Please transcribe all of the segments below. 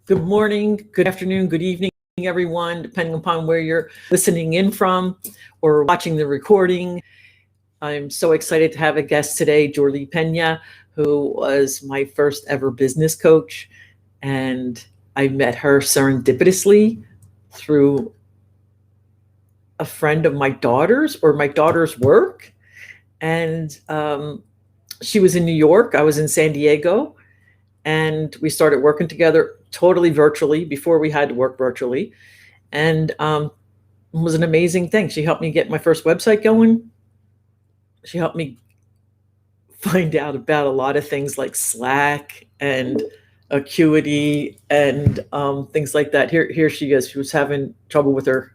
Good morning, good afternoon, good evening, everyone, depending upon where you're listening in from or watching the recording. I'm so excited to have a guest today, JORLI PEÑA, who was my first ever business coach. And I met her serendipitously through a friend of my daughter's or my daughter's work. And she was in New York, I was in San Diego, and we started working together totally virtually before we had to work virtually. And it was an amazing thing. She helped me get my first website going. She helped me find out about a lot of things like Slack and Acuity and things like that. Here she is. She was having trouble with her.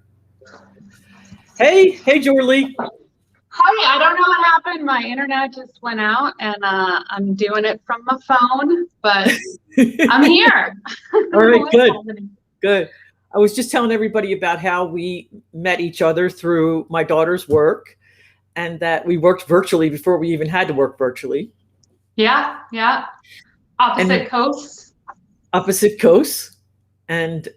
Hey, JORLI. Hi, I don't know what happened. My internet just went out and I'm doing it from my phone, but I'm here. All right, good. I was just telling everybody about how we met each other through my daughter's work and that we worked virtually before we even had to work virtually. Yeah. Opposite coasts. And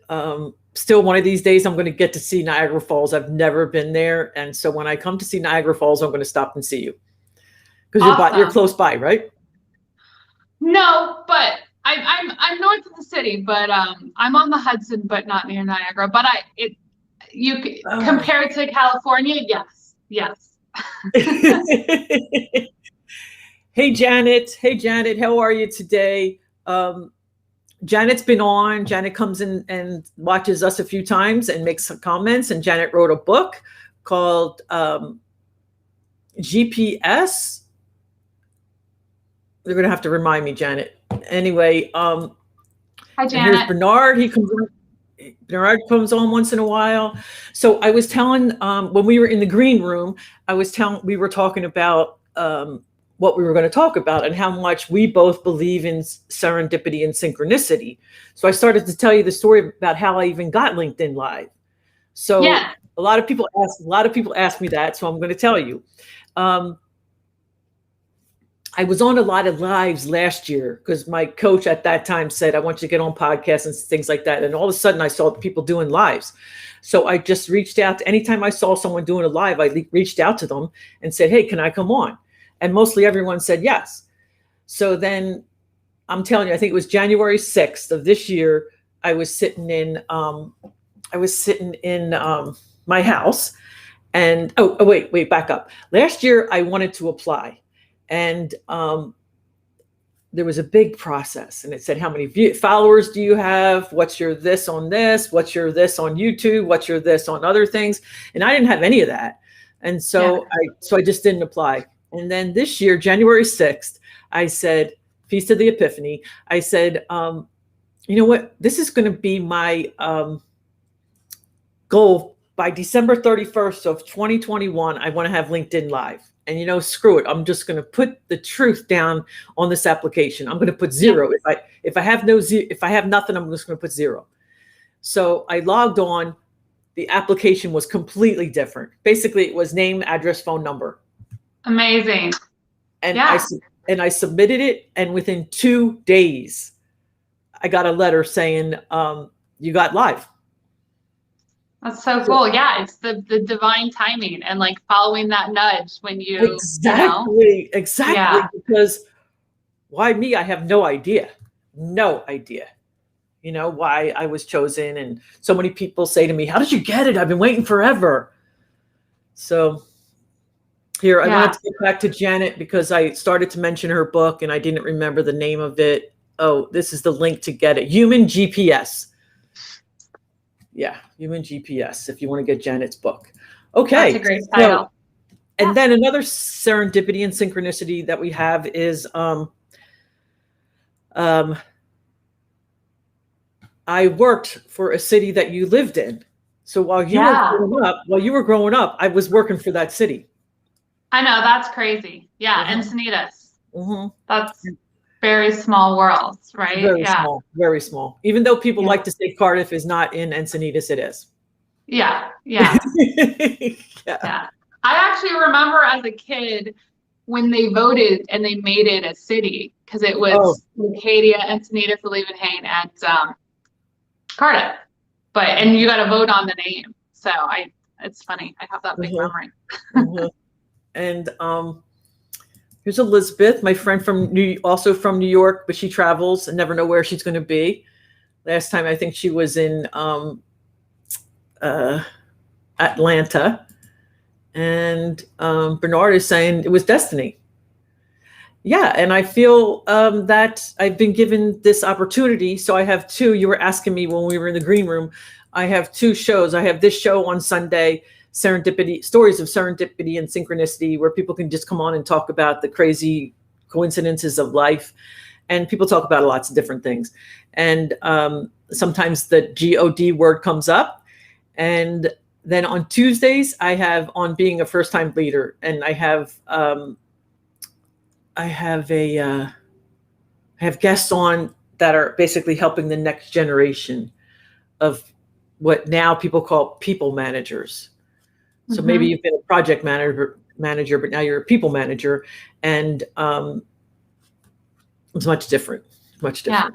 still one of these days I'm going to get to see Niagara Falls. I've never been there. And so when I come to see Niagara Falls, I'm going to stop and see you. Because you're close by, right? No, but I'm north of the city, but I'm on the Hudson, but not near Niagara. But compared to California, yes. Hey Janet, how are you today? Janet's been on. Janet comes in and watches us a few times and makes some comments. And Janet wrote a book called GPS. They're going to have to remind me, Janet. Anyway, hi, Janet. Here's Bernard. Bernard comes on once in a while. So I was telling, when we were in the green room, we were talking about what we were going to talk about and how much we both believe in serendipity and synchronicity. So I started to tell you the story about how I even got LinkedIn Live. So yeah. a lot of people ask me that, so I'm going to tell you. I was on a lot of lives last year because my coach at that time said, I want you to get on podcasts and things like that. And all of a sudden I saw people doing lives. So I just reached out to, anytime I saw someone doing a live, I reached out to them and said, hey, can I come on? And mostly everyone said yes. So then I'm telling you, I think it was January 6th of this year, I was sitting in my house and, wait, back up. Last year I wanted to apply. And there was a big process and it said, how many followers do you have? What's your this on this? What's your this on YouTube? What's your this on other things? And I didn't have any of that. And so I just didn't apply. And then this year, January 6th, I said, Feast of the Epiphany, I said, you know what? This is going to be my goal by December 31st of 2021. I want to have LinkedIn Live. And screw it. I'm just going to put the truth down on this application. I'm going to put 0. Yeah. If I have nothing, I'm just going to put 0. So I logged on. The application was completely different. Basically, it was name, address, phone number. Amazing. And I submitted it, and within 2 days, I got a letter saying you got live. That's so cool. Yeah, it's the divine timing and like following that nudge when you exactly. Yeah. Because why me? I have no idea. Why I was chosen, and so many people say to me, "How did you get it? I've been waiting forever." So here, I wanted to get back to Janet because I started to mention her book and I didn't remember the name of it. Oh, this is the link to get it. Human GPS. Yeah, Human GPS, if you want to get Janet's book. Okay. That's a great title. And then another serendipity and synchronicity that we have is I worked for a city that you lived in. So while you were growing up, I was working for that city. I know, that's crazy. Yeah, Mm-hmm. Encinitas. Mm-hmm. That's very small worlds, right? Very Yeah. small, very small. Even though people Yeah. like to say Cardiff is not in Encinitas, it is. Yeah. Yeah. Yeah. Yeah. I actually remember as a kid when they voted and they made it a city because it was Leucadia, Encinitas, Leeuwenhoek, and Cardiff. And you got to vote on the name. So it's funny. I have that big memory. And here's Elizabeth, my friend also from New York, but she travels and never know where she's going to be. Last time I think she was in Atlanta. And Bernard is saying it was destiny. Yeah, and I feel that I've been given this opportunity. So I have two. You were asking me when we were in the green room. I have two shows. I have this show on Sunday, Serendipity, Stories of Serendipity and Synchronicity, where people can just come on and talk about the crazy coincidences of life. And people talk about lots of different things. And sometimes the God word comes up. And then on Tuesdays, I have on being a first-time leader, and I have guests on that are basically helping the next generation of what now people call people managers. So maybe you've been a project manager, but now you're a people manager, and it's much different. Yeah.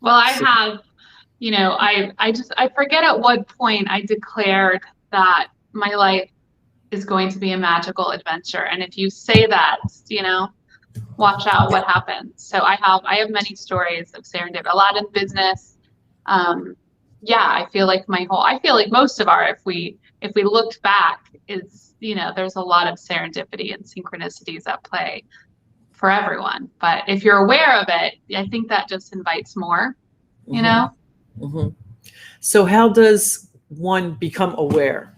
Well, I have, I forget at what point I declared that my life is going to be a magical adventure. And if you say that, watch out what happens. So I have many stories of serendipity, a lot in business. I feel like most of if we looked back, is, there's a lot of serendipity and synchronicities at play for everyone. But if you're aware of it, I think that just invites more, So how does one become aware?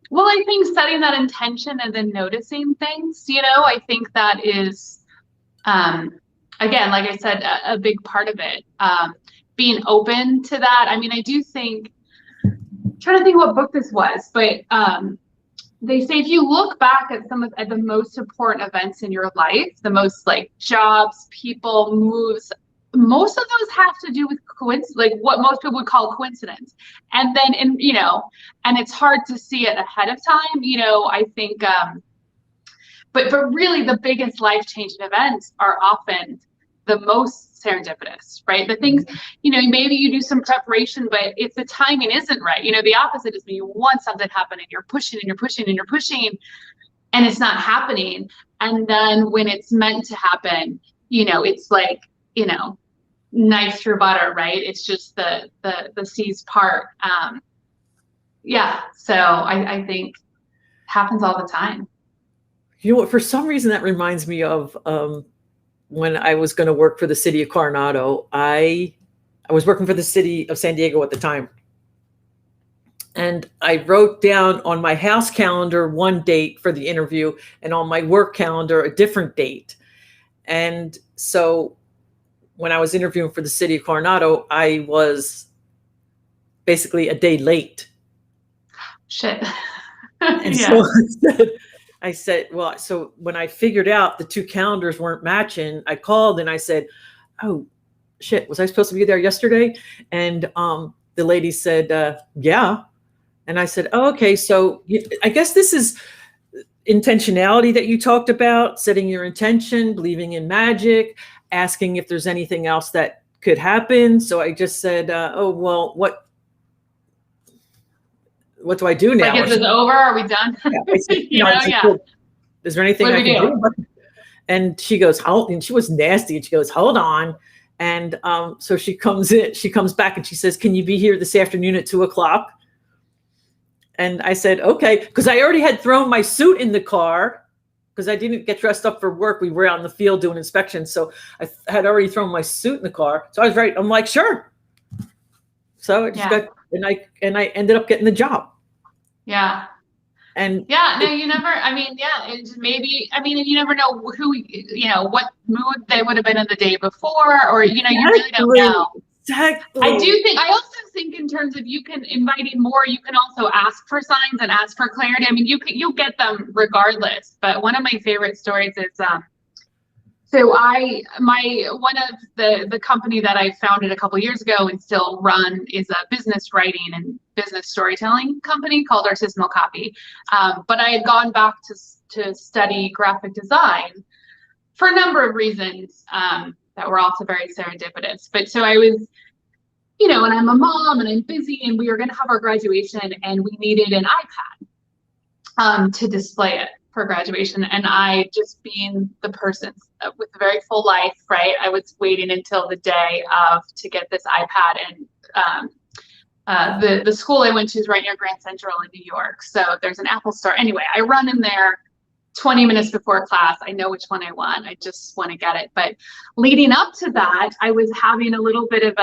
Well, I think setting that intention and then noticing things, I think that is, again, like I said, a big part of it. Being open to that. I mean, I do think, I'm trying to think what book this was, but they say if you look back at some of the most important events in your life, the most like jobs, people, moves, most of those have to do with coincidence, like what most people would call coincidence. And then, and it's hard to see it ahead of time, I think, but really the biggest life-changing events are often the most serendipitous, right? The things, maybe you do some preparation, but if the timing isn't right, the opposite is when you want something to happen and you're pushing and you're pushing and you're pushing and it's not happening. And then when it's meant to happen, it's like, knife through butter, right? It's just the seas part. So I think it happens all the time. You know what, for some reason that reminds me of when I was going to work for the city of Coronado. I was working for the city of San Diego at the time. And I wrote down on my house calendar one date for the interview and on my work calendar a different date. And so when I was interviewing for the city of Coronado, I was basically a day late. Shit. And so I said, well, so when I figured out the two calendars weren't matching, I called and I said, oh, shit, was I supposed to be there yesterday? And the lady said, yeah. And I said, oh, okay. So I guess this is intentionality that you talked about, setting your intention, believing in magic, asking if there's anything else that could happen. So I just said, oh, well, what do I do now? Like, is this over? Are we done? Is there anything I can do? And she goes, and she was nasty. And she goes, hold on. And so she comes back and she says, can you be here this afternoon at 2:00? And I said, okay, because I already had thrown my suit in the car because I didn't get dressed up for work. We were out in the field doing inspections. So I had already thrown my suit in the car. So I was right. I'm like, sure. So I just got, and I ended up getting the job. Yeah. And you never, it's maybe, you never know who, what mood they would have been in the day before, or, you really don't know. Exactly. I also think in terms of you can inviting more, you can also ask for signs and ask for clarity. I mean, you'll get them regardless. But one of my favorite stories is so one of the company that I founded a couple years ago and still run is a business writing and business storytelling company called Artisanal Copy. But I had gone back to study graphic design for a number of reasons that were also very serendipitous. But so I was, and I'm a mom and I'm busy, and we were going to have our graduation, and we needed an iPad to display it for graduation. And I, just being the person with a very full life, right, I was waiting until the day to get this iPad. And the school I went to is right near Grand Central in New York, so there's an Apple store. Anyway, I run in there 20 minutes before class. I know which one I want. I just want to get it. But leading up to that, I was having a little bit of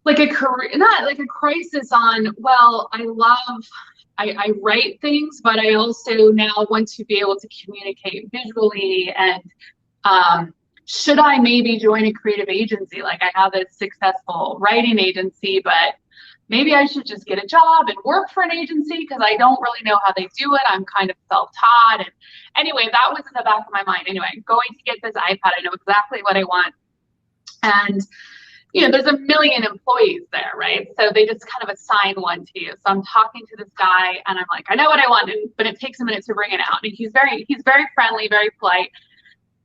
like a career, not like a crisis on, well, I write things, but I also now want to be able to communicate visually. And should I maybe join a creative agency? Like, I have a successful writing agency, but maybe I should just get a job and work for an agency because I don't really know how they do it. I'm kind of self-taught. And anyway, that was in the back of my mind. Anyway, going to get this iPad, I know exactly what I want. And there's a million employees there, right? So they just kind of assign one to you. So I'm talking to this guy and I'm like, I know what I want, but it takes a minute to bring it out. And he's very friendly, very polite.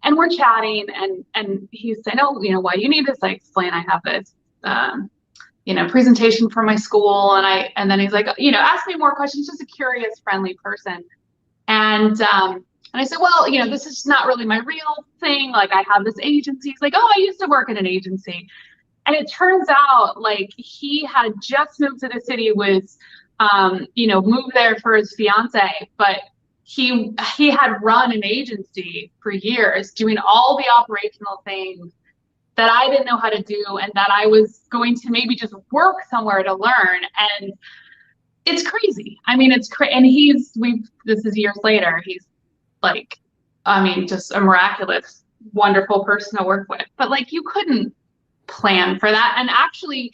And we're chatting, and he's saying, oh, why do you need this? I explain, I have this, presentation for my school. And then he's like, ask me more questions, just a curious, friendly person. And I said, well, this is not really my real thing. Like, I have this agency. He's like, oh, I used to work in an agency. And it turns out, like, he had just moved to the city, was, moved there for his fiance, but he had run an agency for years doing all the operational things that I didn't know how to do, and that I was going to maybe just work somewhere to learn. And it's crazy. I mean, it's crazy. And this is years later. He's like, I mean, just a miraculous, wonderful person to work with. But like, you couldn't plan for that. And actually,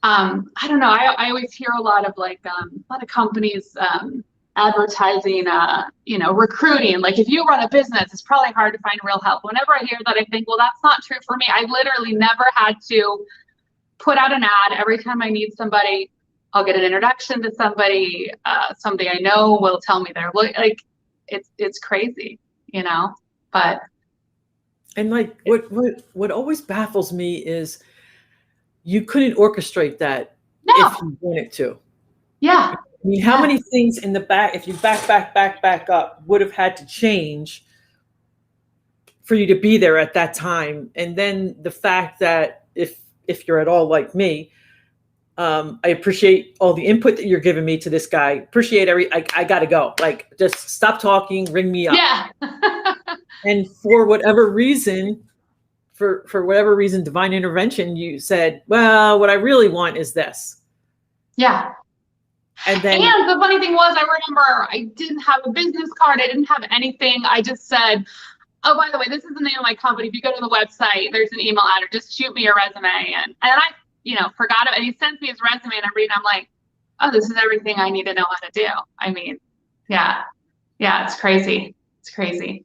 I don't know, I always hear a lot of companies advertising, recruiting. Like, if you run a business, it's probably hard to find real help. Whenever I hear that, I think, well, that's not true for me. I literally never had to put out an ad. Every time I need somebody, I'll get an introduction to somebody. Somebody I know will tell me they're like, it's crazy, but. And like, what always baffles me is you couldn't orchestrate that if you wanted to. Yeah. I mean, how many things in the back, if you back up, would have had to change for you to be there at that time? And then the fact that if you're at all like me, I appreciate all the input that you're giving me to this guy. Appreciate I gotta go. Like, just stop talking, ring me up. Yeah. And for whatever reason, divine intervention, you said, well, what I really want is this. Yeah. And then, and the funny thing was, I remember I didn't have a business card. I didn't have anything. I just said, oh, by the way, this is the name of my company. If you go to the website, there's an email address. Just shoot me your resume. And I, forgot it. And he sends me his resume, and I'm reading. I'm like, oh, this is everything I need to know how to do. I mean, yeah, it's crazy. It's crazy.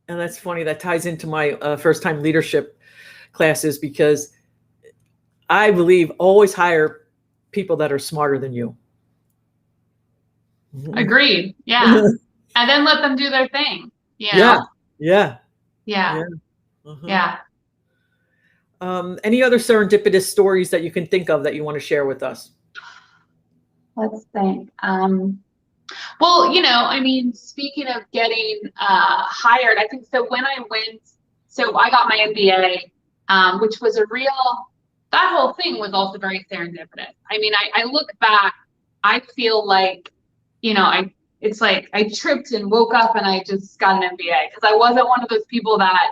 And that's funny. That ties into my first time leadership classes, because I believe always hire people that are smarter than you. Agreed. Yeah. And then let them do their thing. Yeah. Any other serendipitous stories that you can think of that you want to share with us? Let's think. Well, I mean, speaking of getting hired, I think so when I got my MBA, which was that whole thing was also very serendipitous. I mean, I look back, I feel like, it's like I tripped and woke up and I just got an MBA, because I wasn't one of those people that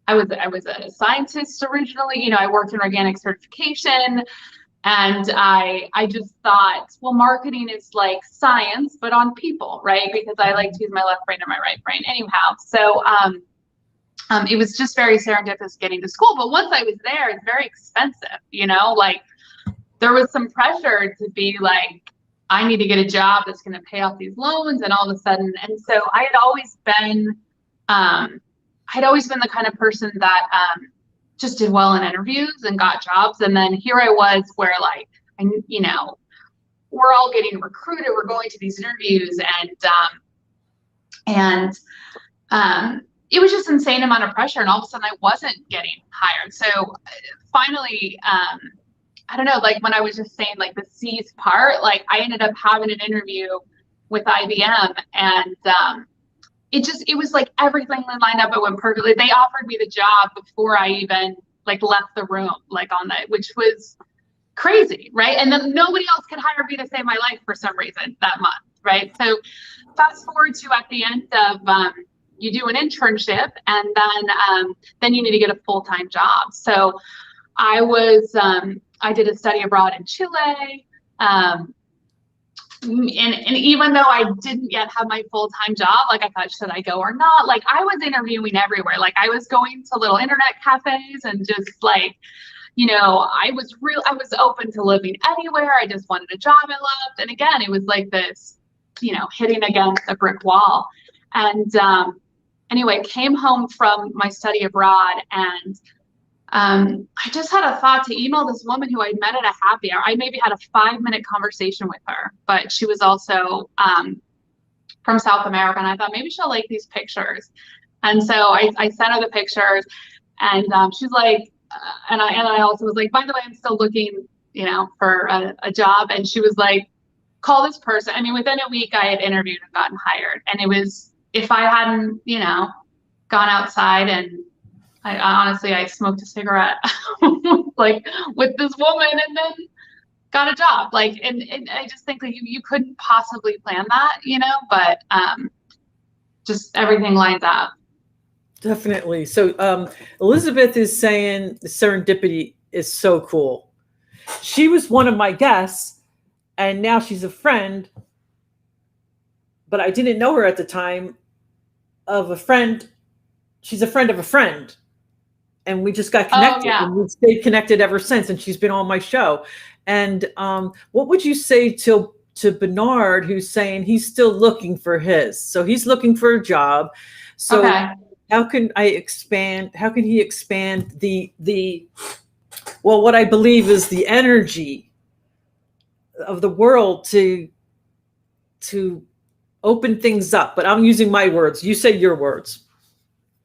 I was a scientist originally. I worked in organic certification. And I just thought, well, marketing is like science, but on people, right? Because I like to use my left brain and my right brain anyhow. So it was just very serendipitous getting to school. But once I was there, it's very expensive, you know, like there was some pressure to be like, I need to get a job that's going to pay off these loans, and all of a sudden, and so I'd always been the kind of person that just did well in interviews and got jobs, and then here I was where like, you know, we're all getting recruited, we're going to these interviews, and it was just insane amount of pressure, and all of a sudden I wasn't getting hired. So finally, I don't know, like when I was just saying like the C's part, like I ended up having an interview with IBM, and it was like everything lined up. It went perfectly. They offered me the job before I even like left the room, like on that, which was crazy, right? And then nobody else could hire me to save my life for some reason that month, right? So fast forward to at the end of you do an internship, and then you need to get a full-time job. So I did a study abroad in Chile. And even though I didn't yet have my full-time job, like I thought, should I go or not? Like I was interviewing everywhere. Like I was going to little internet cafes and just like, you know, I was open to living anywhere. I just wanted a job I loved. And again, it was like this, you know, hitting against a brick wall. And anyway, came home from my study abroad, and I just had a thought to email this woman who I'd met at a happy hour. I maybe had a 5-minute conversation with her, but she was also from South America, and I thought maybe she'll like these pictures. And so I sent her the pictures, and she's like, and I also was like, by the way, I'm still looking, you know, for a job. And she was like, call this person. I mean, within a week I had interviewed and gotten hired. And it was, if I hadn't, you know, gone outside and I smoked a cigarette like with this woman, and then got a job. Like, and I just think like you couldn't possibly plan that, you know, but just everything lines up. Definitely. So Elizabeth is saying the serendipity is so cool. She was one of my guests, and now she's a friend, but I didn't know her at the time of a friend. She's a friend of a friend. And we just got connected, and we've stayed connected ever since. And she's been on my show. And what would you say to Bernard, who's saying he's still looking for his? So he's looking for a job. So how can I expand? How can he expand the well, what I believe is the energy of the world to open things up? But I'm using my words. You say your words.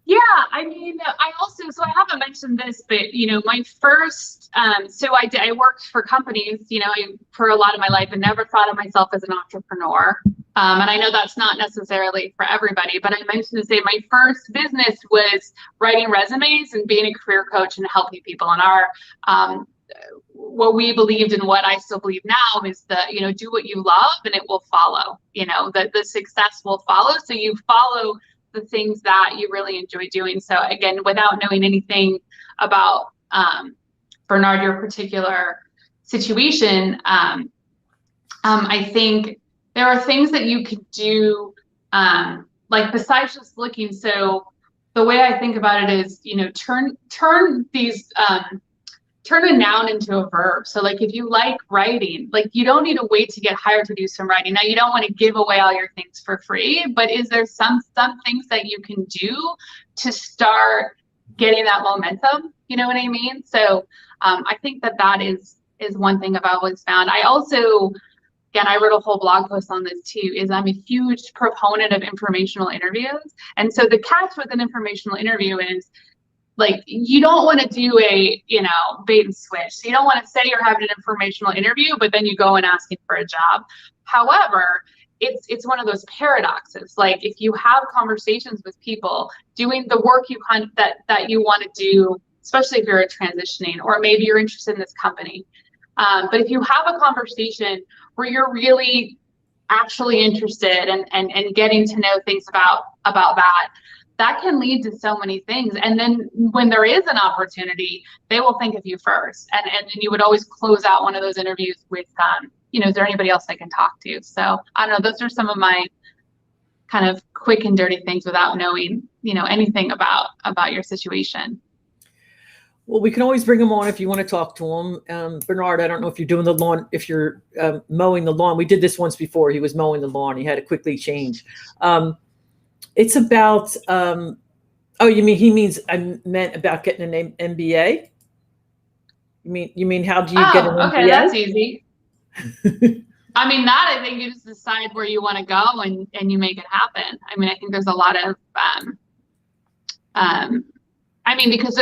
Yeah, I mean, so I haven't mentioned this, but, you know, my first, so I worked for companies, you know, for a lot of my life, and never thought of myself as an entrepreneur. And I know that's not necessarily for everybody, but I mentioned to say my first business was writing resumes and being a career coach and helping people. And our, what we believed and what I still believe now is that, you know, do what you love and it will follow, you know, that the success will follow. So you follow the things that you really enjoy doing. So again, without knowing anything about Bernard, your particular situation, I think there are things that you could do, like besides just looking. So the way I think about it is, you know, turn these turn a noun into a verb. So like if you like writing, like you don't need to wait to get hired to do some writing. Now you don't want to give away all your things for free, but is there some things that you can do to start getting that momentum? You know what I mean? So I think that is one thing I've always found. I also, again, I wrote a whole blog post on this too, is I'm a huge proponent of informational interviews. And so the catch with an informational interview is, like, you don't want to do a, you know, bait and switch. So you don't want to say you're having an informational interview, but then you go and asking for a job. However, it's one of those paradoxes. Like if you have conversations with people, doing the work that you want to do, especially if you're transitioning, or maybe you're interested in this company. But if you have a conversation where you're really actually interested and getting to know things about that can lead to so many things. And then when there is an opportunity, they will think of you first. And then you would always close out one of those interviews with, you know, is there anybody else I can talk to? So I don't know, those are some of my kind of quick and dirty things without knowing, anything about your situation. Well, we can always bring him on if you want to talk to him. Bernard, I don't know if you're doing the lawn, if you're mowing the lawn. We did this once before. He was mowing the lawn. He had to quickly change. It's about, I meant about getting an MBA? You mean how do you get an MBA? Okay, that's easy. I mean, that I think you just decide where you want to go and you make it happen. I mean, I think there's a lot of, because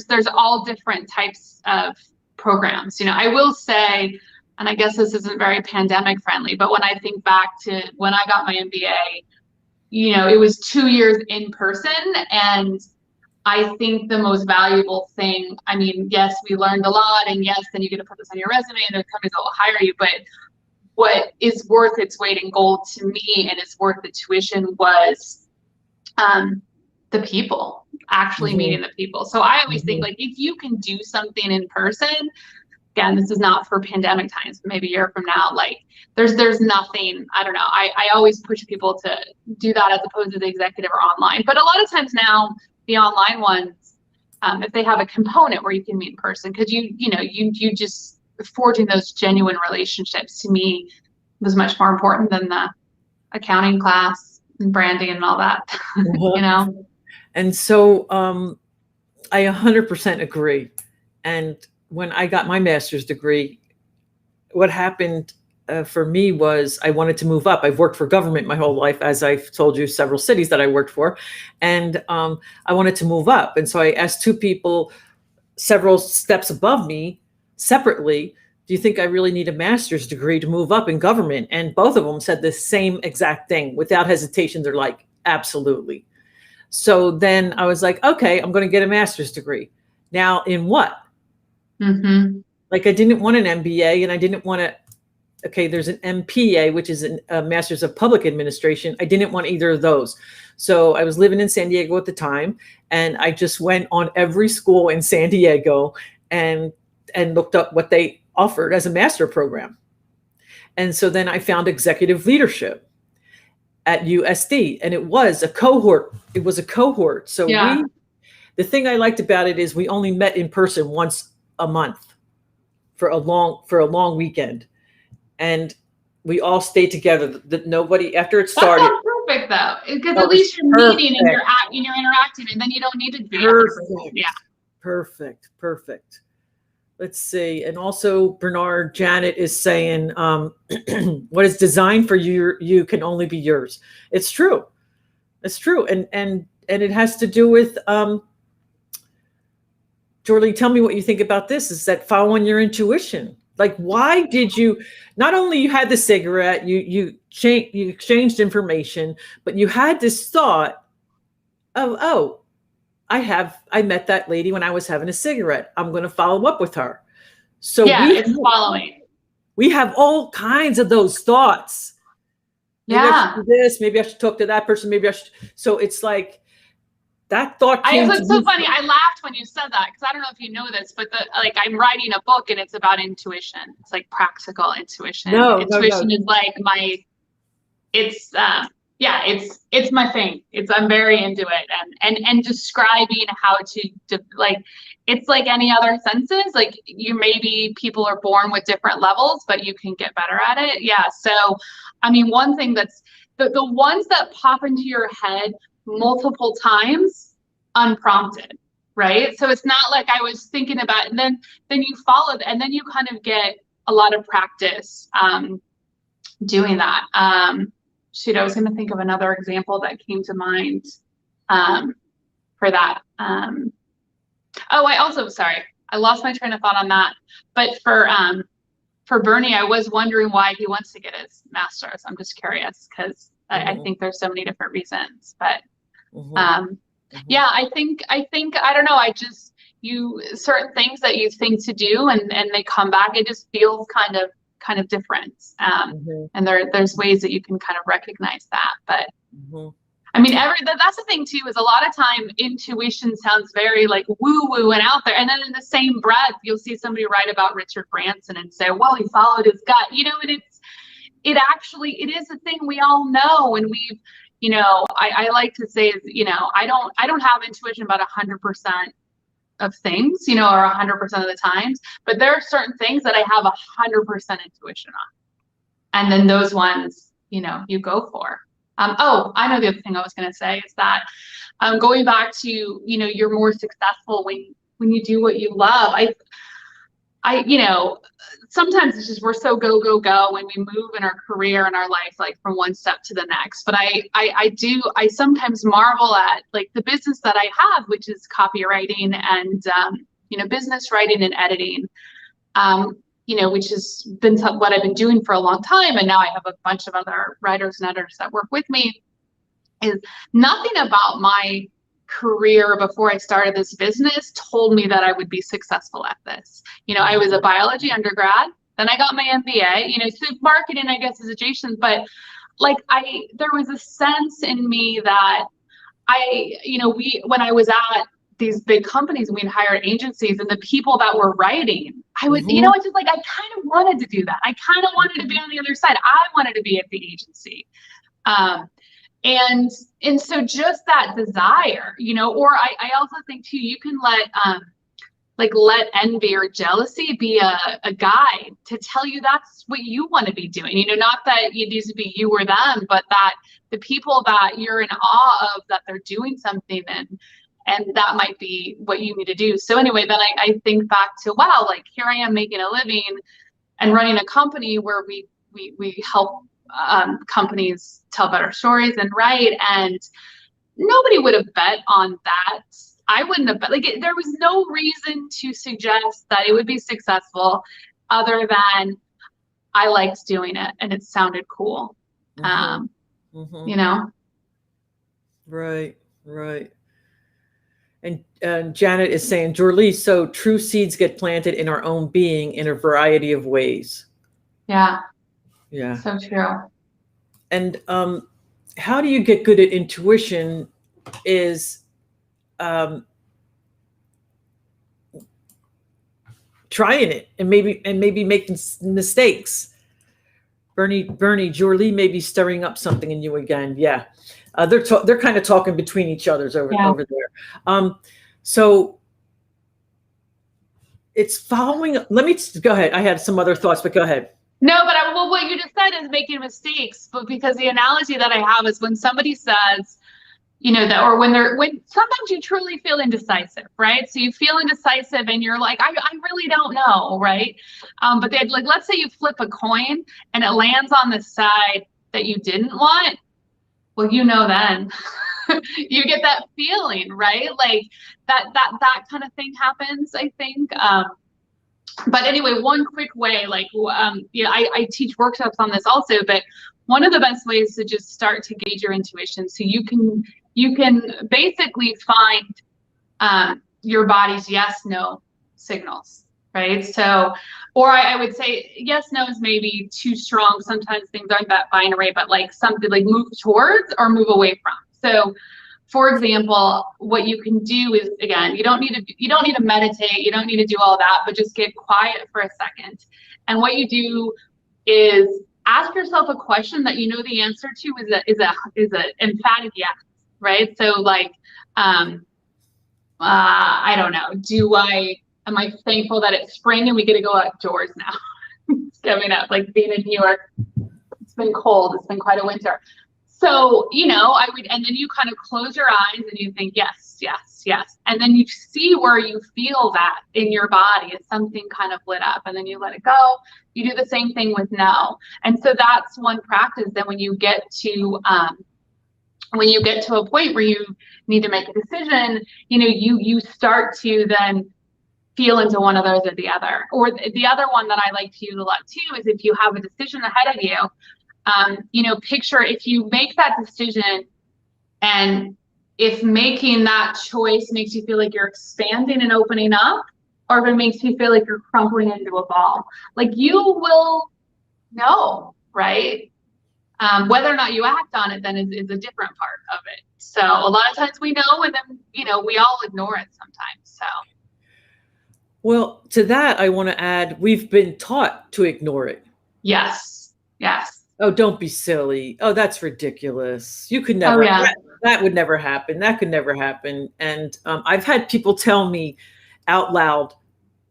there's all different types of programs. I will say, and I guess this isn't very pandemic friendly, but when I think back to when I got my MBA, it was 2 years in person. And I think the most valuable thing, I mean, yes, we learned a lot, and yes, then you get to put this on your resume and the companies that will hire you, but what is worth its weight in gold to me and it's worth the tuition was the people, actually meeting the people. So I always think, like, if you can do something in person, again, this is not for pandemic times, but maybe a year from now, like there's nothing, I don't know. I always push people to do that as opposed to the executive or online. But a lot of times now, the online ones, if they have a component where you can meet in person, because you just forging those genuine relationships, to me, was much more important than the accounting class and branding and all that. And so I 100% agree. And when I got my master's degree, what happened for me was I wanted to move up. I've worked for government my whole life, as I've told you, several cities that I worked for, and I wanted to move up. And so I asked two people several steps above me separately, do you think I really need a master's degree to move up in government? And both of them said the same exact thing without hesitation. They're like, absolutely. So then I was like, okay, I'm going to get a master's degree. Now in what? Like, I didn't want an MBA, and I didn't want to, okay, there's an MPA, which is a Master's of Public Administration. I didn't want either of those. So I was living in San Diego at the time, and I just went on every school in San Diego and looked up what they offered as a master program. And so then I found executive leadership at USD, and it was a cohort. So the thing I liked about it is we only met in person once a month for a long weekend, and we all stayed together. That nobody, after it started. That's not perfect though, because at least you're meeting and you're interacting, and then you don't need to be perfect. Perfect. Let's see. And also, Bernard, Janet is saying, what is designed for you can only be yours. It's true. And it has to do with, JORLI, tell me what you think about this, is that following your intuition. Like, why did you, not only you had the cigarette, you exchanged information, but you had this thought of, I met that lady when I was having a cigarette. I'm going to follow up with her. So it's following. We have all kinds of those thoughts. Maybe I should do this. Maybe I should talk to that person. Maybe I should. So it's like that thought came It's so funny. I laughed when you said that, because I don't know if you know this, but I'm writing a book and it's about intuition. It's like practical intuition. Intuition is like it's my thing. I'm very into it, and describing how to it's like any other senses. Like, maybe people are born with different levels, but you can get better at it. Yeah. So, I mean, one thing that's the ones that pop into your head multiple times unprompted, right? So it's not like I was thinking about it, and then you follow it, and then you kind of get a lot of practice doing that. Shoot, I was going to think of another example that came to mind for that. I lost my train of thought on that. But for Bernie, I was wondering why he wants to get his master's. I'm just curious, because I think there's so many different reasons. But I think I don't know. Certain things that you think to do and they come back, it just feels kind of different. And there's ways that you can kind of recognize that. But I mean, that's the thing too, is a lot of time intuition sounds very like woo-woo and out there. And then in the same breath, you'll see somebody write about Richard Branson and say, well, he followed his gut, and it is a thing we all know. And I like to say is, I don't have intuition about 100% of things, or 100% of the times, but there are certain things that I have 100% intuition on. And then those ones, you go for. Oh, I know the other thing I was going to say is that going back to, you're more successful when you do what you love. Sometimes it's just we're so go, go, go when we move in our career and our life, like from one step to the next. But I sometimes marvel at like the business that I have, which is copywriting and, business writing and editing, which has been what I've been doing for a long time. And now I have a bunch of other writers and editors that work with me. Is nothing about my career before I started this business told me that I would be successful at this. I was a biology undergrad, then I got my MBA, so marketing, I guess, is adjacent, but there was a sense in me that when I was at these big companies and we'd hired agencies and the people that were writing, I would, it's just like, I kind of wanted to do that. I kind of wanted to be on the other side. I wanted to be at the agency. And so just that desire, or I also think too, you can let envy or jealousy be a guide to tell you that's what you want to be doing. Not that it needs to be you or them, but that the people that you're in awe of, that they're doing something and that might be what you need to do. So anyway, then I think back to, wow, like here I am making a living and running a company where we help companies tell better stories and write, and nobody would have bet on that. I wouldn't have bet, there was no reason to suggest that it would be successful other than I liked doing it and it sounded cool. Right. And Janet is saying, JORLI, so true seeds get planted in our own being in a variety of ways. Yeah. Yeah. So true. And how do you get good at intuition is trying it and maybe making mistakes. Bernie, JORLI may be stirring up something in you again. Yeah. They're kind of talking between each other's over there. So it's following. Let me go ahead. I had some other thoughts, but go ahead. No, but what you just said is making mistakes. But because the analogy that I have is when somebody says, that, or when sometimes you truly feel indecisive, right? So you feel indecisive and you're like, I really don't know, right? But they'd let's say you flip a coin and it lands on the side that you didn't want. Well, then you get that feeling, right? Like that kind of thing happens, I think. But anyway, one quick way, I teach workshops on this also, but one of the best ways to just start to gauge your intuition, so you can basically find your body's yes, no signals, right? So, or I would say yes, no is maybe too strong. Sometimes things aren't that binary, but something like move towards or move away from. So, for example, what you can do is, again, you don't need to meditate, you don't need to do all that, but just get quiet for a second. And what you do is ask yourself a question that you know the answer to is a emphatic yes, right? So I don't know, am I thankful that it's spring and we get to go outdoors now? It's coming up, being in New York, it's been cold, it's been quite a winter. So, I would, and then you kind of close your eyes and you think, yes, yes, yes. And then you see where you feel that in your body. It's something kind of lit up, and then you let it go. You do the same thing with no. And so that's one practice. Then when you get to a point where you need to make a decision, you start to then feel into one of those or the other. Or the other one that I like to use a lot too is if you have a decision ahead of you, picture if you make that decision and if making that choice makes you feel like you're expanding and opening up, or if it makes you feel like you're crumpling into a ball, you will know, right? Whether or not you act on it then is a different part of it. So a lot of times we know, and then, we all ignore it sometimes. So. Well, to that, I want to add, we've been taught to ignore it. Yes. Yes. Oh, don't be silly. Oh, that's ridiculous. You could Oh never, yeah. that would never happen. That could never happen. And I've had people tell me out loud,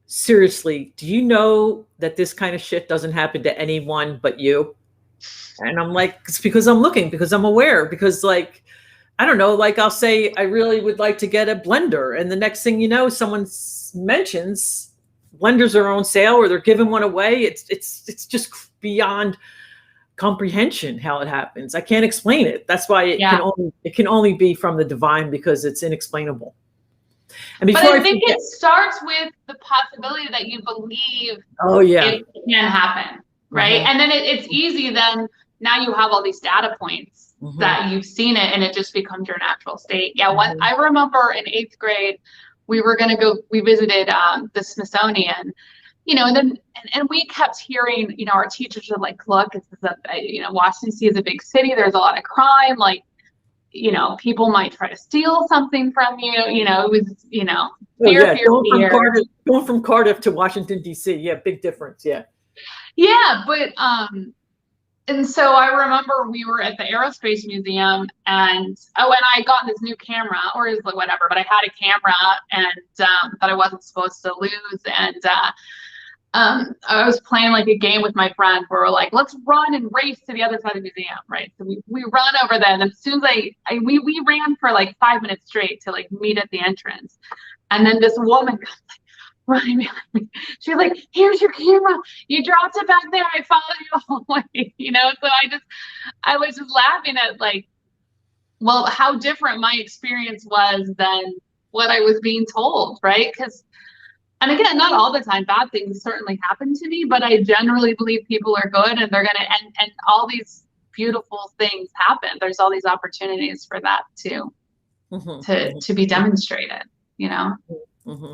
seriously, do you know that this kind of shit doesn't happen to anyone but you? And I'm like, it's because I'm looking, because I'm aware, because like, I don't know, like I'll say, I really would like to get a blender. And the next thing you know, someone mentions blenders are on sale or they're giving one away. It's just beyond comprehension how it happens. I can't explain it. That's why Yeah. it can only be from the divine, because it's inexplainable. And But before I I think forget, it starts with the possibility that you believe oh yeah, it can happen, right? Mhm. And then it's easy then, now you have all these data points Mhm. that you've seen it and it just becomes your natural state. Yeah, Mhm. I remember in 8th grade, we visited the Smithsonian, you know, and then and we kept hearing, you know, our teachers are like, look, this is you know, Washington DC is a big city, there's a lot of crime, like, you know, people might try to steal something from you, you know, it was, you know, Oh yeah, fear. going from Cardiff to Washington D.C. Yeah, big difference. Yeah. Yeah, but and so I remember we were at the Aerospace Museum, and and I got this new camera, or is like whatever, but I had a camera and that I wasn't supposed to lose, and I was playing like a game with my friend where we're like, let's run and race to the other side of the museum, right? So we run over there, and as soon as we ran for like 5 minutes straight to like meet at the entrance, and then this woman comes running behind me. She's like, here's your camera. You dropped it back there. I followed you the whole way, you know? So I was just laughing at like, well, how different my experience was than what I was being told, right? Because, and again, not all the time, bad things certainly happen to me, but I generally believe people are good and they're gonna, and all these beautiful things happen. There's all these opportunities for that to be demonstrated, you know? Mm-hmm.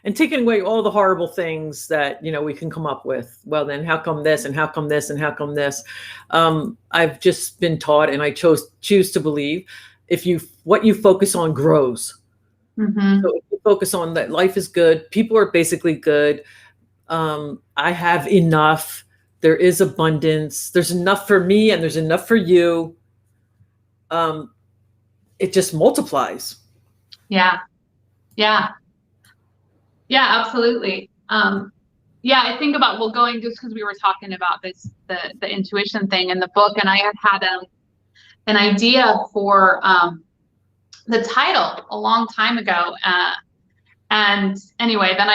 And taking away all the horrible things that, you know, we can come up with. Well, then how come this and how come this and how come this? I've just been taught, and I choose to believe, what you focus on grows. Mm-hmm. So if you focus on that life is good, people are basically good. I have enough. There is abundance. There's enough for me and there's enough for you. It just multiplies. Yeah. Yeah. Yeah, absolutely. Yeah, I think about, well, going, just because we were talking about this, the intuition thing in the book, and I had an idea for the title a long time ago. And anyway, then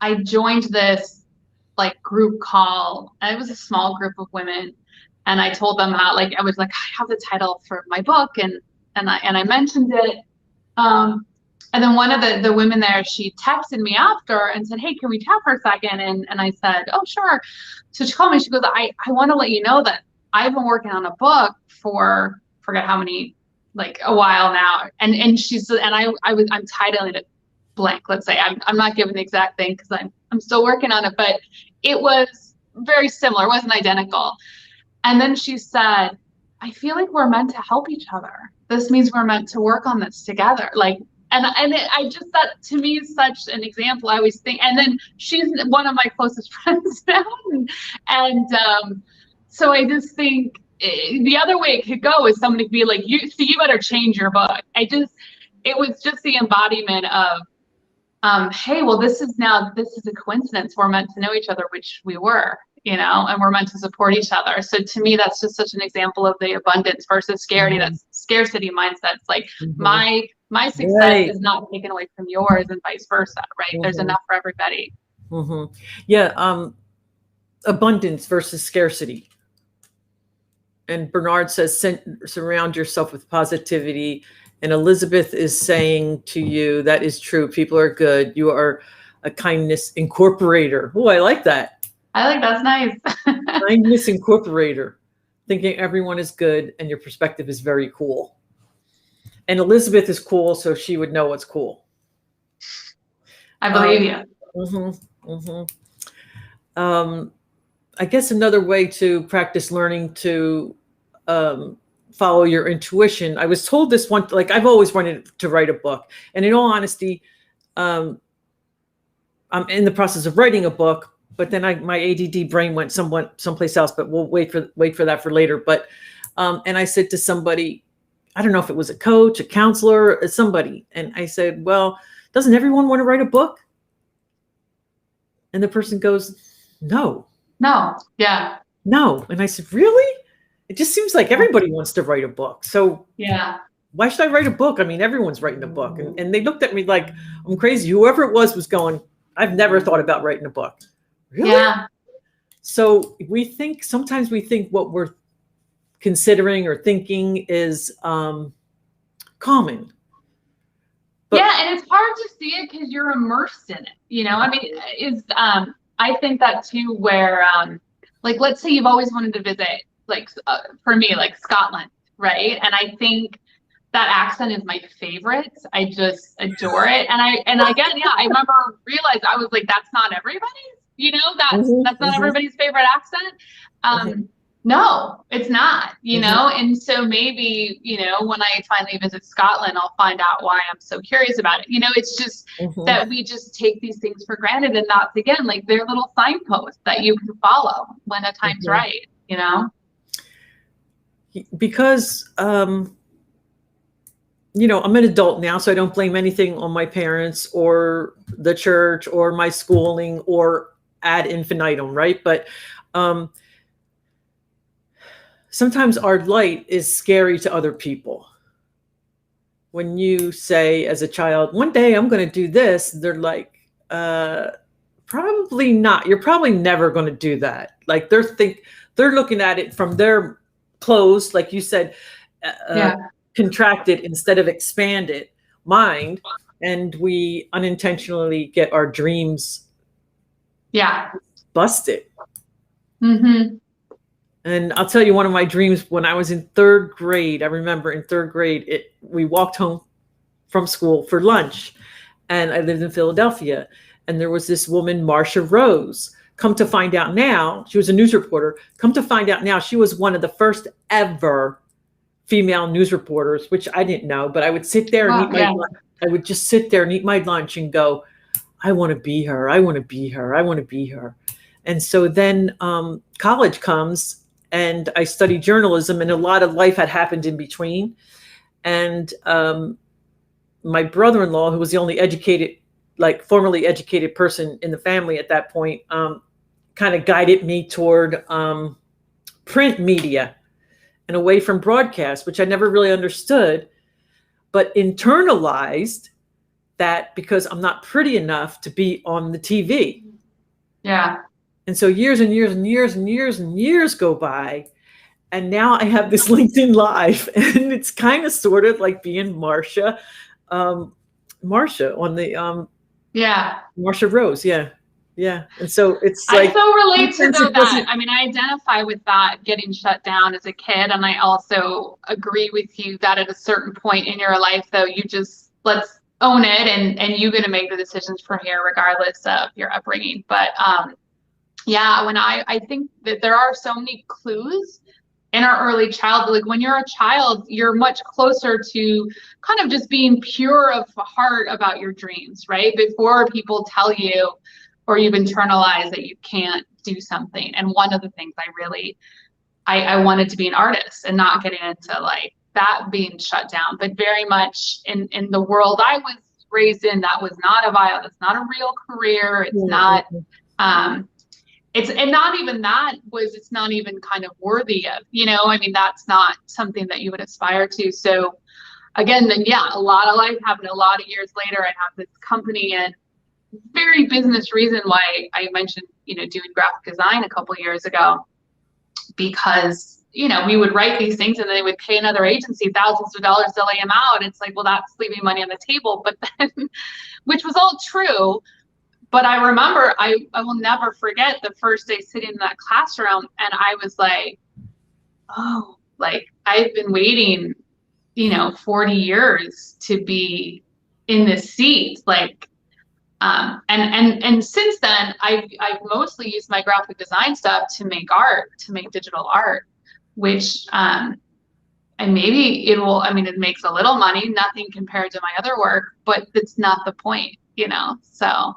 I joined this like group call, and it was a small group of women, and I told them how, like, I was like, I have the title for my book, and I mentioned it. And then one of the women there, she texted me after and said, hey, can we chat for a second? And I said, oh, sure. So she called me, she goes, I want to let you know that I've been working on a book for, forget how many, like a while now. And she's, and I'm titling it blank, let's say. I'm not giving the exact thing because I'm still working on it, but it was very similar, it wasn't identical. And then she said, I feel like we're meant to help each other. This means we're meant to work on this together. Like, I just, that to me is such an example. I always think, and then she's one of my closest friends now. So I just think the other way it could go is somebody could be like, you better change your book. It was just the embodiment of, hey, well, this is a coincidence. We're meant to know each other, which we were, you know, and we're meant to support each other. So to me, that's just such an example of the abundance versus scarcity. That's scarcity mindset. It's like my success is not taken away from yours, and vice versa, right? There's enough for everybody. Yeah, abundance versus scarcity. And Bernard says, surround yourself with positivity. And Elizabeth is saying to you, that is true. People are good. You are a kindness incorporator. Oh, I like that. I think that's nice. Kindness incorporator. Thinking everyone is good and your perspective is very cool. And Elizabeth is cool, so she would know what's cool. I believe you. I guess another way to practice learning to follow your intuition. I was told this one, like I've always wanted to write a book. And in all honesty, I'm in the process of writing a book, but then my ADD brain went someplace else, but we'll wait for that for later. But, and I said to somebody, I don't know if it was a coach, a counselor, or somebody. And I said, well, doesn't everyone want to write a book? And the person goes, no. Yeah. No. And I said, really? It just seems like everybody wants to write a book. So yeah, why should I write a book? I mean, everyone's writing a book. And they looked at me like I'm crazy. Whoever it was going, I've never thought about writing a book. Really? Yeah. So sometimes we think what we're considering or thinking is common. But, yeah, and it's hard to see it because you're immersed in it. I mean, I think that too, where like, let's say you've always wanted to visit, like for me, like Scotland, right? And I think that accent is my favorite. I just adore it. And again, yeah, I remember realized I was like, that's not everybody's, that's not everybody's favorite accent. No, it's not, and so maybe, when I finally visit Scotland, I'll find out why I'm so curious about it. It's just that we just take these things for granted, and that's, again, like they're little signposts that you can follow when the time's right, Because, I'm an adult now, so I don't blame anything on my parents or the church or my schooling or ad infinitum, right? But, sometimes our light is scary to other people. When you say as a child, one day I'm going to do this, they're like, probably not. You're probably never going to do that. Like they're looking at it from their closed, like you said, contracted instead of expanded mind. And we unintentionally get our dreams busted. Mm-hmm. And I'll tell you, one of my dreams when I was in third grade, I remember in third grade, we walked home from school for lunch, and I lived in Philadelphia. And there was this woman, Marcia Rose. Come to find out now, she was a news reporter. Come to find out now, she was one of the first ever female news reporters, which I didn't know, but I would sit there and eat my lunch. I would just sit there and eat my lunch and go, I want to be her. I want to be her. I want to be her. And so then college comes, and I studied journalism, and a lot of life had happened in between. And my brother-in-law, who was the only formally educated person in the family at that point, kind of guided me toward print media and away from broadcast, which I never really understood, but internalized that because I'm not pretty enough to be on the TV. Yeah. And so years and years and years and years and years go by. And now I have this LinkedIn Live, and it's kind of sort of like being Marcia on the Marcia Rose. Yeah. Yeah. And so it's like, I so relate to that. I mean, I identify with that getting shut down as a kid. And I also agree with you that at a certain point in your life, though, you just let's own it, and you're going to make the decisions from here, regardless of your upbringing. But when I think that there are so many clues in our early childhood. Like when you're a child, you're much closer to kind of just being pure of heart about your dreams, right? Before people tell you or you've internalized that you can't do something. And one of the things I wanted to be an artist, and not getting into like that being shut down, but very much in the world I was raised in, that was not it's not a real career. It's not, it's not even kind of worthy of, I mean, that's not something that you would aspire to. So again, then a lot of life happened. A lot of years later, I have this company, and very business reason why I mentioned, doing graphic design a couple of years ago, because, we would write these things and they would pay another agency thousands of dollars to lay them out. It's like, well, that's leaving money on the table, but then, which was all true. But I remember, I will never forget the first day sitting in that classroom, and I was like, oh, like I've been waiting, 40 years to be in this seat. Like, and since then I've mostly used my graphic design stuff to make art, to make digital art, which, and maybe it makes a little money, nothing compared to my other work, but it's not the point, so.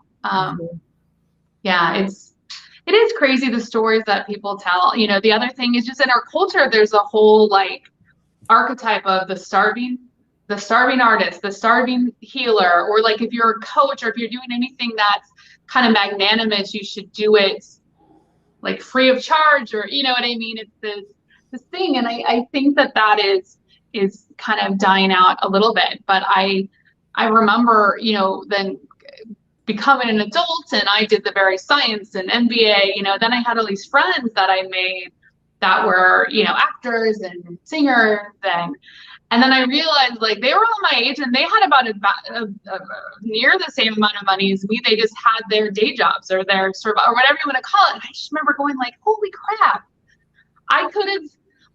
it is crazy the stories that people tell. You know, the other thing is just in our culture, there's a whole like archetype of the starving artist, the starving healer, or like if you're a coach or if you're doing anything that's kind of magnanimous, you should do it like free of charge, or you know what I mean? It's this thing, and I think that is kind of dying out a little bit. But I remember, you know, then becoming an adult, and I did the very science and MBA, you know, then I had all these friends that I made that were, you know, actors and singers, and then I realized like they were all my age and they had about near the same amount of money as me. They just had their day jobs or their sort of, or whatever you want to call it. And I just remember going like, holy crap, I could have,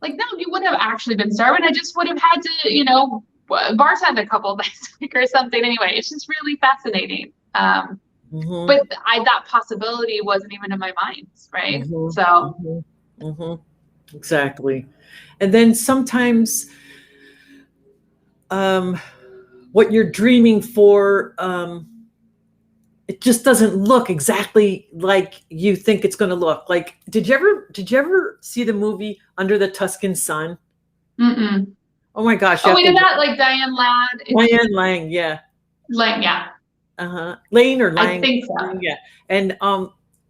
like, no, you wouldn't have actually been starving. I just would have had to, you know, bartend a couple of nights a week or something. Anyway, it's just really fascinating. But that possibility wasn't even in my mind, right? Exactly. And then sometimes what you're dreaming for, it just doesn't look exactly like you think it's going to look. Like, did you ever see the movie Under the Tuscan Sun? Oh my gosh! Oh, we did that, like Diane Ladd. Diane Lang, yeah. Lang, yeah. Lane or Lang? I think so. Yeah, and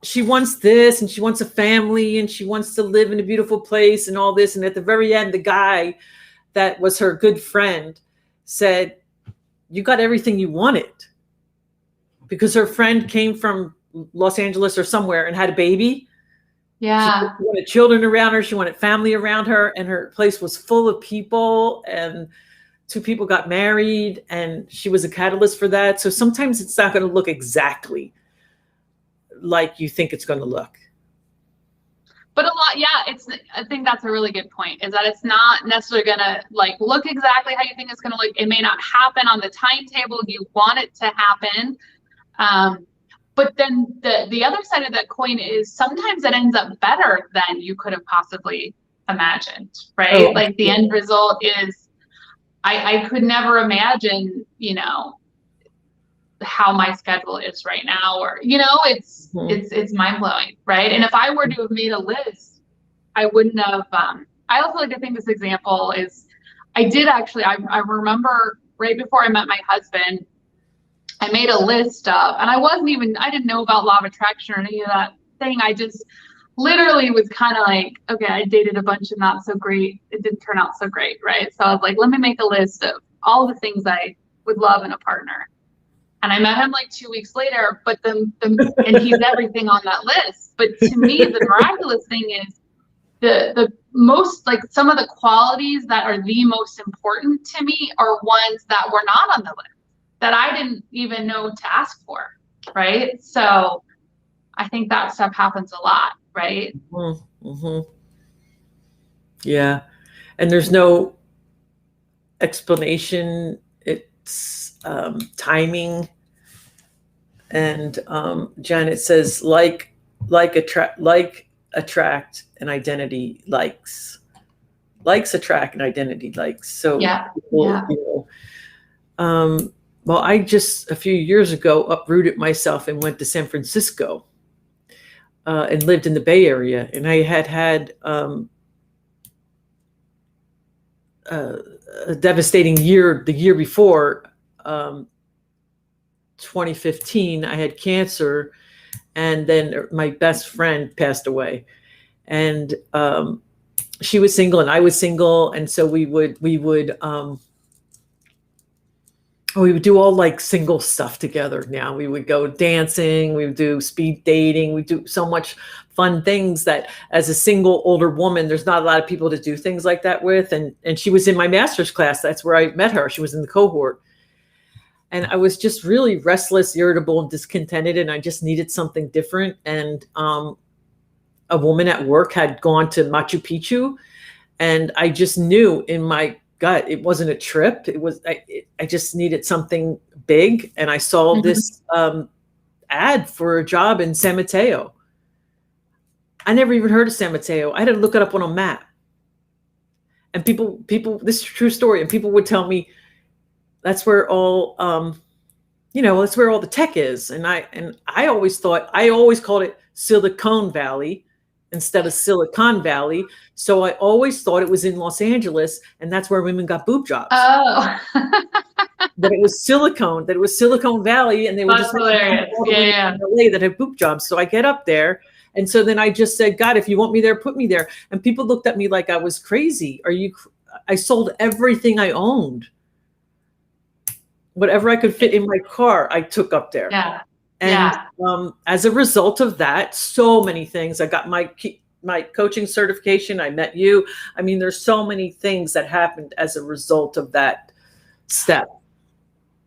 she wants this, and she wants a family, and she wants to live in a beautiful place, and all this. And at the very end, the guy that was her good friend said, "You got everything you wanted," because her friend came from Los Angeles or somewhere and had a baby. Yeah. She wanted children around her. She wanted family around her, and her place was full of people, and 2 people got married, and she was a catalyst for that. So sometimes it's not going to look exactly like you think it's going to look. But a lot, yeah, I think that's a really good point, is that it's not necessarily going to like look exactly how you think it's going to look. It may not happen on the timetable you want it to happen. But then the other side of that coin is sometimes it ends up better than you could have possibly imagined, right? Oh, like the end result is, I could never imagine, you know, how my schedule is right now, or, you know, it's mind blowing, right? And if I were to have made a list, I wouldn't have, I also like to think this example is, I did actually, I remember right before I met my husband, I made a list of, and I didn't know about law of attraction or any of that thing. I just literally was kind of like, okay, I dated a bunch of not so great, it didn't turn out so great, right? So I was like, let me make a list of all the things I would love in a partner. And I met him like 2 weeks later, but and he's everything on that list. But to me, the miraculous thing is the most, like some of the qualities that are the most important to me are ones that were not on the list, that I didn't even know to ask for, right? So I think that stuff happens a lot, right? Yeah. And there's no explanation. It's timing. And Janet says, attract and identity likes. Likes attract and identity likes. So yeah. You know, well, I just a few years ago uprooted myself and went to San Francisco and lived in the Bay Area. And I had a devastating year the year before, 2015. I had cancer, and then my best friend passed away. And she was single and I was single. And so we would do all like single stuff together. Now we would go dancing, we would do speed dating, we do so much fun things that as a single older woman, there's not a lot of people to do things like that with. And she was in my master's class. That's where I met her. She was in the cohort. And I was just really restless, irritable, and discontented. And I just needed something different. And a woman at work had gone to Machu Picchu. And I just knew in my gut, it wasn't a trip. It was, I just needed something big. And I saw this ad for a job in San Mateo. I never even heard of San Mateo. I had to look it up on a map. And people, this is a true story. And people would tell me that's where all you know, that's where all the tech is. And I always called it Silicon Valley instead of Silicon Valley. So I always thought it was in Los Angeles, and that's where women got boob jobs. Oh, That it was Silicon Valley, and they were that's just hilarious. all the women in LA that had boob jobs. So I get up there, and so then I just said, God, if you want me there, put me there. And people looked at me like I was crazy. I sold everything I owned. Whatever I could fit in my car, I took up there. Yeah. And as a result of that, so many things. I got my coaching certification. I met you. I mean, there's so many things that happened as a result of that step.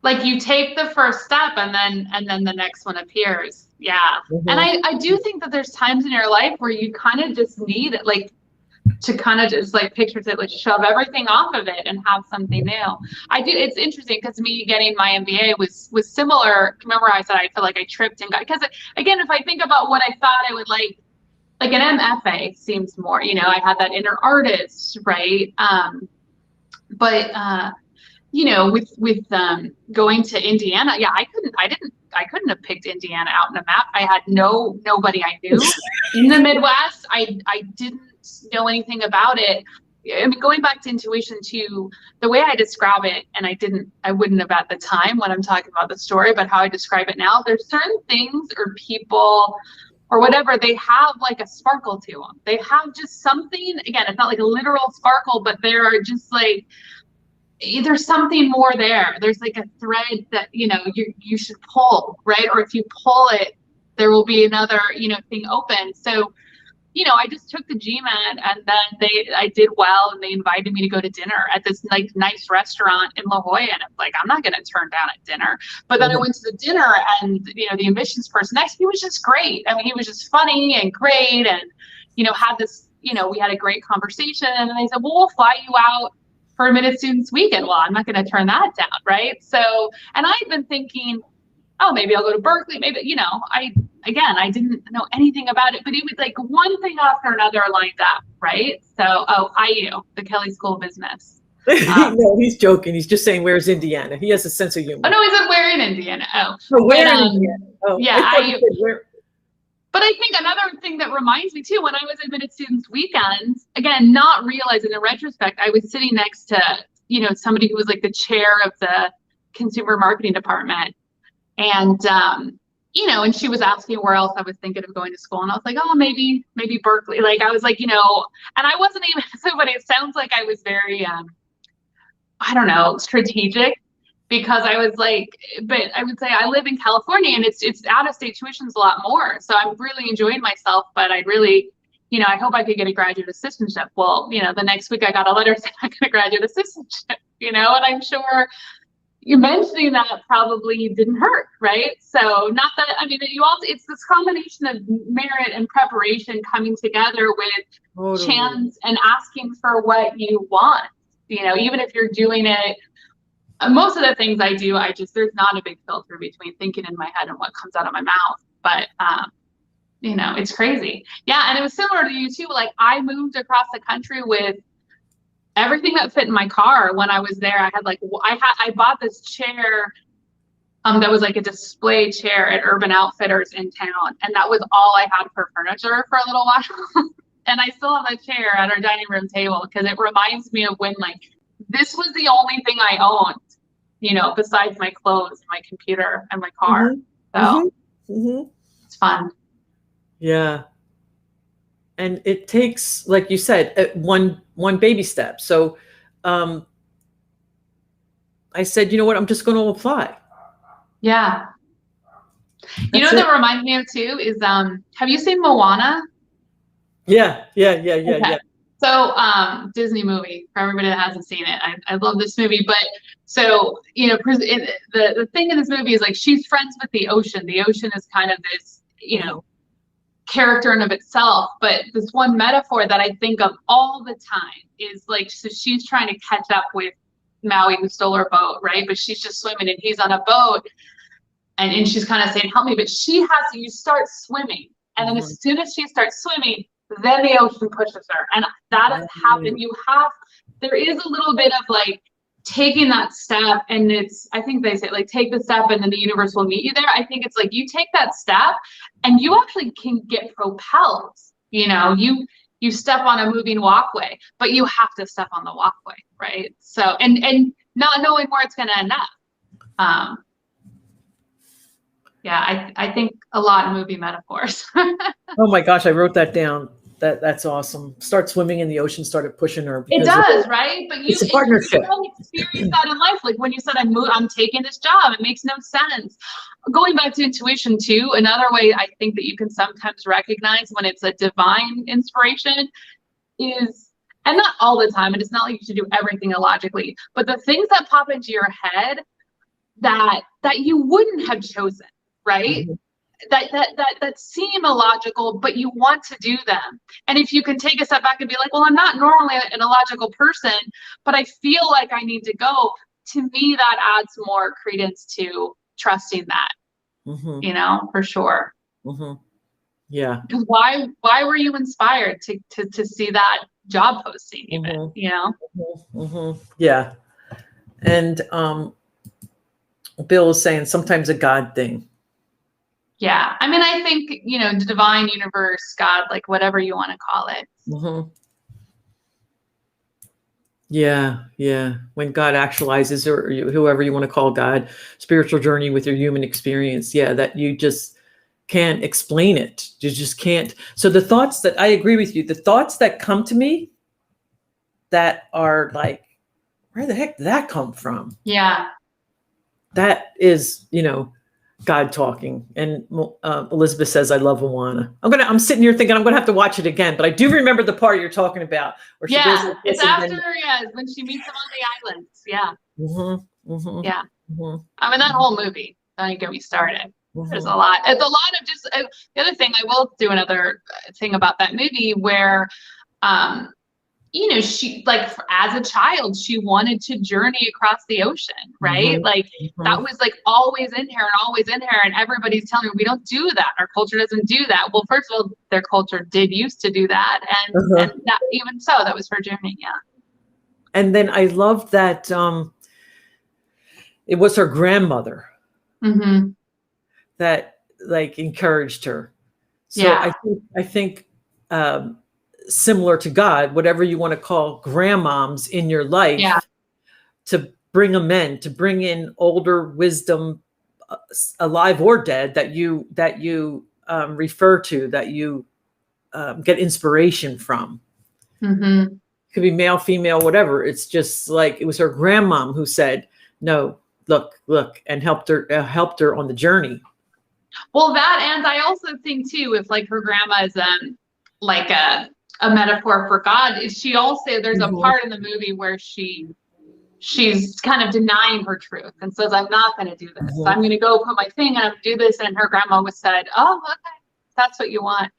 Like you take the first step and then the next one appears. Yeah. Mm-hmm. And I do think that there's times in your life where you kind of just need like to kind of just like pictures it, like shove everything off of it and have something new. I do. It's interesting because me getting my MBA was similar. Remember I said I feel like I tripped and got, because again, if I think about what I thought I would like an MFA seems more, you know, I had that inner artist, right? But you know, with going to Indiana, yeah, I couldn't have picked Indiana out in a map. I had nobody I knew in the Midwest. I didn't know anything about it. I mean, going back to intuition too, the way I describe it, and I wouldn't have at the time when I'm talking about the story, but how I describe it now, there's certain things or people or whatever, they have like a sparkle to them. They have just something, again, it's not like a literal sparkle, but they're just like, there's something more there. There's like a thread that, you know, you should pull, right? Or if you pull it, there will be another, you know, thing open. So, you know, I just took the GMAT and then I did well and they invited me to go to dinner at this like nice restaurant in La Jolla. And I'm like, I'm not going to turn down at dinner. But then I went to the dinner and, you know, the admissions person next, he was just great. I mean, he was just funny and great. And, you know, had this, you know, we had a great conversation and then they said, well, we'll fly you out for Admitted Students Weekend. Well, I'm not going to turn that down. Right. So, and I've been thinking, oh, maybe I'll go to Berkeley. Maybe, you know, I didn't know anything about it, but it was like one thing after another lined up, right? So, IU, the Kelly School of Business. No, he's joking. He's just saying, where's Indiana? He has a sense of humor. Oh, no, he said, where in Indiana? Oh, where in Indiana? Oh, yeah, IU. But I think another thing that reminds me too, when I was Admitted Students Weekend, again, not realizing in retrospect, I was sitting next to, you know, somebody who was like the chair of the consumer marketing department. And, you know, and she was asking where else I was thinking of going to school. And I was like, oh, maybe Berkeley. Like, I was like, you know, and I wasn't even, but it sounds like I was very, I don't know, strategic, because I was like, but I would say I live in California and it's out of state tuition's a lot more. So I'm really enjoying myself, but I'd really, you know, I hope I could get a graduate assistantship. Well, you know, the next week I got a letter saying I got a graduate assistantship, you know, and I'm sure you mentioning that probably didn't hurt, right? So not that, I mean, it's this combination of merit and preparation coming together with chance and asking for what you want, you know, even if you're doing it. Most of the things I do, there's not a big filter between thinking in my head and what comes out of my mouth, but, you know, it's crazy. Yeah. And it was similar to you too. Like I moved across the country with everything that fit in my car. When I was there, I had like, I bought this chair that was like a display chair at Urban Outfitters in town. And that was all I had for furniture for a little while. And I still have that chair at our dining room table because it reminds me of when like, this was the only thing I owned, you know, besides my clothes, my computer and my car. So it's fun. Yeah. And it takes, like you said, one baby step. So I said, you know what, I'm just going to apply. Yeah. You know what that reminds me of too is, have you seen Moana? Yeah. Okay. So Disney movie, for everybody that hasn't seen it. I love this movie. But so, you know, the thing in this movie is like she's friends with the ocean. The ocean is kind of this, you know, character in of itself. But this one metaphor that I think of all the time is like, so she's trying to catch up with Maui who stole her boat, right? But she's just swimming and he's on a boat and she's kind of saying, help me. But you start swimming. And then as soon as she starts swimming, then the ocean pushes her. And that has happened. There is a little bit of like, taking that step, and I think they say like take the step and then the universe will meet you there. I think it's like you take that step and you actually can get propelled. You know, you step on a moving walkway, but you have to step on the walkway, right? So and not knowing where it's going to end up. Yeah, I think a lot of movie metaphors. Oh my gosh, I wrote that down. That's awesome. Start swimming in the ocean, started pushing her. It does, right? But it's a partnership. You don't experience that in life. Like when you said, I'm taking this job, it makes no sense. Going back to intuition too, another way I think that you can sometimes recognize when it's a divine inspiration is, and not all the time, and it's not like you should do everything illogically, but the things that pop into your head that you wouldn't have chosen, right? Mm-hmm. that seem illogical, but you want to do them. And if you can take a step back and be like, well, I'm not normally an illogical person, but I feel like I need to go, to me, that adds more credence to trusting that, mm-hmm. you know, for sure. Mm-hmm. Yeah. Because why were you inspired to see that job posting even, mm-hmm. you know? Mm-hmm. Mm-hmm. Yeah. And Bill is saying sometimes a God thing. Yeah, I mean, I think, you know, the divine universe, God, like whatever you want to call it. Mm-hmm. Yeah, yeah. When God actualizes, or whoever you want to call God, spiritual journey with your human experience. Yeah, that you just can't explain it. You just can't. So the thoughts that, I agree with you, the thoughts that come to me that are like, where the heck did that come from? Yeah. That is, you know, God talking. And Elizabeth says, I love Moana. I'm sitting here thinking I'm going to have to watch it again, but I do remember the part you're talking about. Where she goes like it's after, when she meets him on the islands. Yeah. Mm-hmm, mm-hmm, yeah. Mm-hmm. I mean, that whole movie, don't get me started. Mm-hmm. There's a lot. It's a lot of just, the other thing, I will do another thing about that movie where, you know, she, like, as a child, she wanted to journey across the ocean, right? Mm-hmm. Like, mm-hmm. that was like always in her and always in her. And everybody's telling her, we don't do that. Our culture doesn't do that. Well, first of all, their culture did used to do that. And, uh-huh. and that, even so, that was her journey. Yeah. And then I love that it was her grandmother mm-hmm. that like encouraged her. So yeah. I think similar to God, whatever you want to call grandmoms in your life, yeah. to bring them in, to bring in older wisdom, alive or dead, that you refer to, that you get inspiration from. Mm-hmm. Could be male, female, whatever. It's just like, it was her grandmom who said, no, look, and helped her on the journey. Well, that, and I also think too, if like her grandma is like a metaphor for God, is she also, there's mm-hmm. a part in the movie where she's kind of denying her truth and says, I'm not going to do this. Mm-hmm. I'm going to go put my thing and I'm going to do this. And her grandma was said, oh, okay, that's what you want.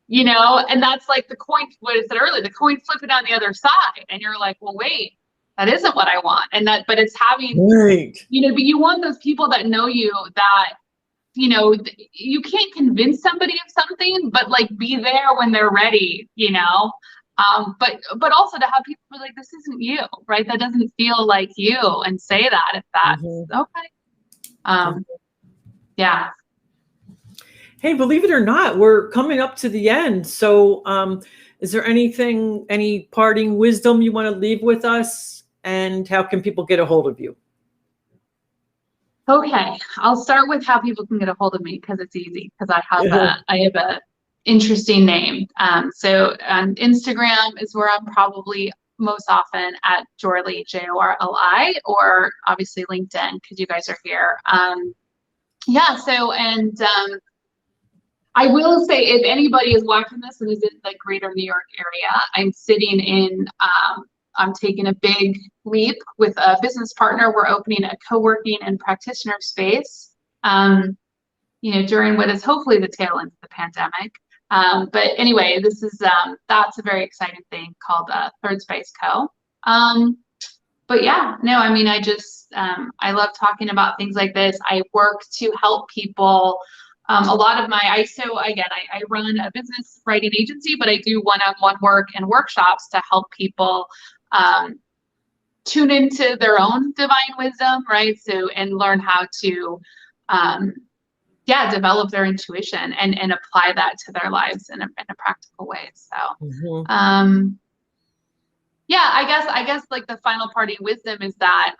You know, and that's like the coin, what I said earlier, the coin flipping on the other side. And you're like, well, wait, that isn't what I want. And that, but it's having, right. you know, but you want those people that know you, that, you know, you can't convince somebody of something, but like be there when they're ready, you know, but also to have people be like, this isn't you, right? That doesn't feel like you, and say that if that's mm-hmm. okay. Yeah. Hey, believe it or not, we're coming up to the end. So is there any parting wisdom you want to leave with us? And how can people get a hold of you? Okay, I'll start with how people can get a hold of me, because it's easy, because I have a interesting name. So Instagram is where I'm probably most often at JORLI, JORLI, or obviously LinkedIn, because you guys are here. Yeah, so, and I will say, if anybody is watching this and is in the greater New York area, I'm sitting in, I'm taking a big leap with a business partner. We're opening a co-working and practitioner space, you know, during what is hopefully the tail end of the pandemic. But anyway, this is, that's a very exciting thing called Third Space Co. But yeah, no, I mean, I just, I love talking about things like this. I work to help people. A lot of my, I run a business writing agency, but I do one-on-one work and workshops to help people tune into their own divine wisdom, right? So, and learn how to, develop their intuition and apply that to their lives in a practical way. So, I guess like the final parting wisdom is that,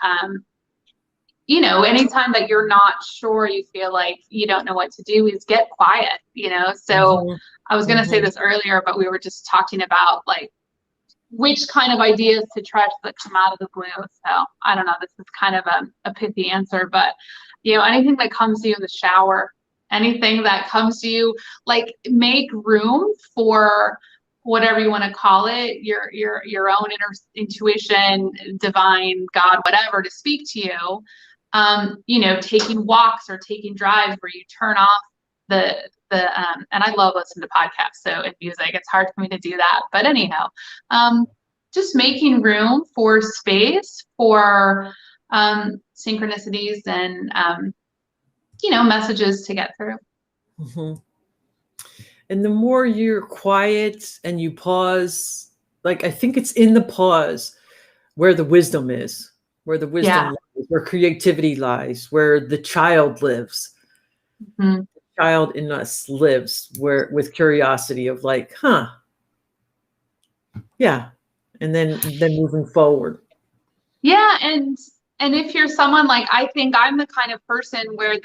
anytime that you're not sure, you feel like you don't know what to do, is get quiet, So I was going to say this earlier, but we were just talking about like which kind of ideas to trust that come out of the blue. So I don't know, this is kind of a pithy answer, but anything that comes to you in the shower, anything that comes to you, like make room for whatever you want to call it, your own inner intuition, divine, God, whatever, to speak to you. Taking walks or taking drives where you turn off and I love listening to podcasts, so in music, it's hard for me to do that. But anyhow, just making room for space for synchronicities and messages to get through. And the more you're quiet and you pause, like I think it's in the pause where the wisdom is, where the wisdom lies, where creativity lies, where the child lives. The child in us lives with curiosity of like, and then moving forward. Yeah, and if you're someone like, I think I'm the kind of person where it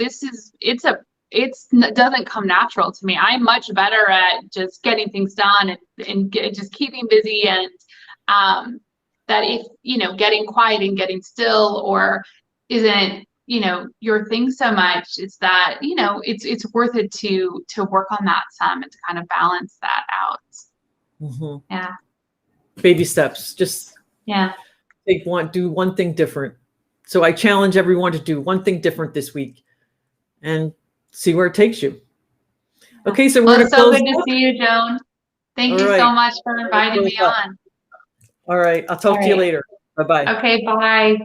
doesn't come natural to me. I'm much better at just getting things done and just keeping busy, and that if getting quiet and getting still or isn't your thing so much, it's that it's worth it to work on that some and to kind of balance that out. Baby steps, just do one thing different. So I challenge everyone to do one thing different this week and see where it takes you. Okay, so we're so good to see you, Joan. Thank you so much for inviting me on. All right, I'll talk to you later. Bye-bye. Okay, bye.